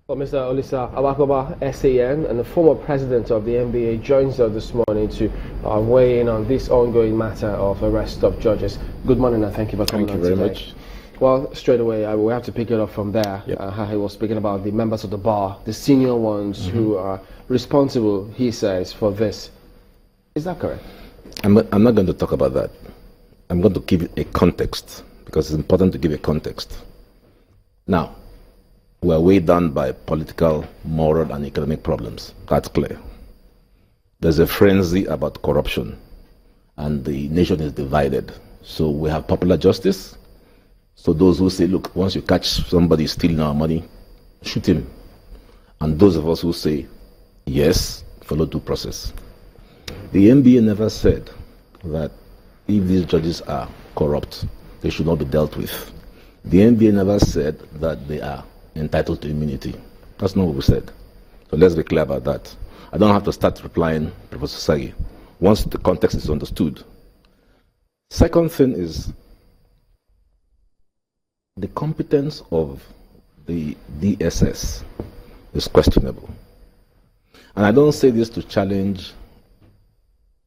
Well, Mr. Olisa Agbakoba, SAN, and the former president of the NBA, joins us this morning to weigh in on this ongoing matter of arrest of judges. Good morning, and thank you for coming on today. Thank you very much. Well, straight away, we have to pick it up from there. Yep. How he was speaking about the members of the bar, the senior ones who are responsible, he says, for this. Is that correct? I'm not going to talk about that. I'm going to give it a context, because it's important to give a context. Now, we are weighed down by political, moral, and economic problems. That's clear. There's a frenzy about corruption, and the nation is divided. So we have popular justice. So those who say, look, once you catch somebody stealing our money, shoot him. And those of us who say, yes, follow due process. The NBA never said that if these judges are corrupt, they should not be dealt with. The NBA never said that they are entitled to immunity. That's not what we said. So let's be clear about that. I don't have to start replying Professor Sagi once the context is understood. Second thing is the competence of the DSS is questionable. And I don't say this to challenge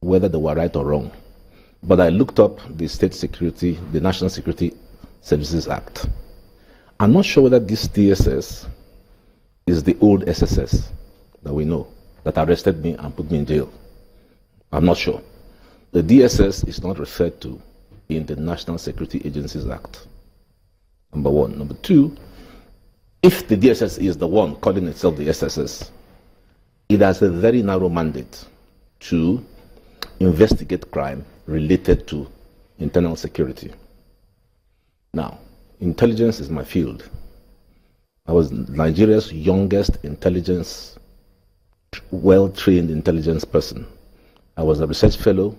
whether they were right or wrong, but I looked up the the National Security Services Act. I'm not sure whether this DSS is the old SSS that we know, that arrested me and put me in jail. I'm not sure. The DSS is not referred to in the National Security Agencies Act, number one. Number two, if the DSS is the one calling itself the SSS, it has a very narrow mandate to investigate crime related to internal security. Now, intelligence is my field. I was Nigeria's youngest well-trained intelligence person. I was a research fellow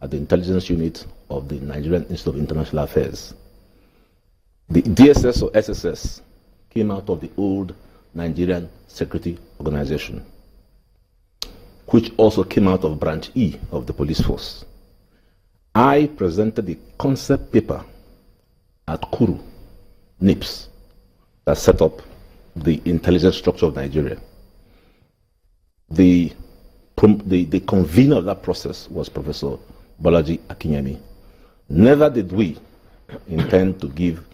at the intelligence unit of the Nigerian Institute of International Affairs. The DSS or SSS came out of the old Nigerian Security Organization, which also came out of Branch E of the police force. I presented the concept paper at Kuru, NIPS, that set up the intelligence structure of Nigeria. The convener of that process was Professor Bolaji Akinyemi. Never did we intend to give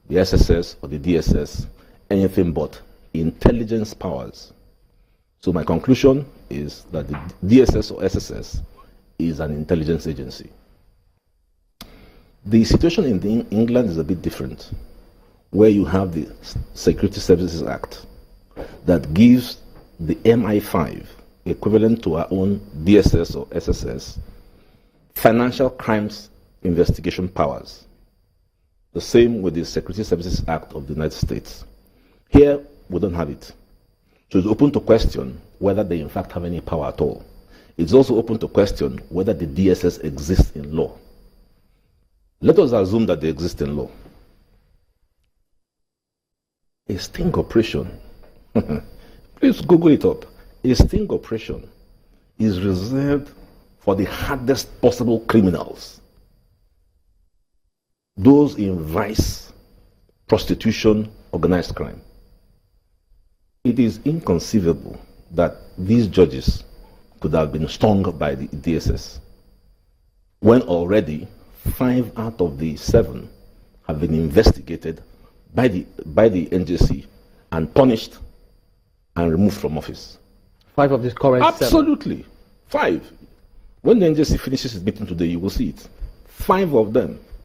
the SSS or the DSS anything but intelligence powers. So my conclusion is that the DSS or SSS is an intelligence agency. The situation in England is a bit different, where you have the Security Services Act that gives the MI5, equivalent to our own DSS or SSS, financial crimes investigation powers. The same with the Security Services Act of the United States. Here, we don't have it. So it's open to question whether they in fact have any power at all. It's also open to question whether the DSS exists in law. Let us assume that they exist in law. A sting operation, please Google it up. A sting operation is reserved for the hardest possible criminals. Those in vice, prostitution, organized crime. It is inconceivable that these judges could have been stung by the DSS when already 5 out of the 7 have been investigated by the NJC and punished and removed from office. 5 of these current 7? Absolutely. 5. When the NJC finishes its meeting today, you will see it. 5 of them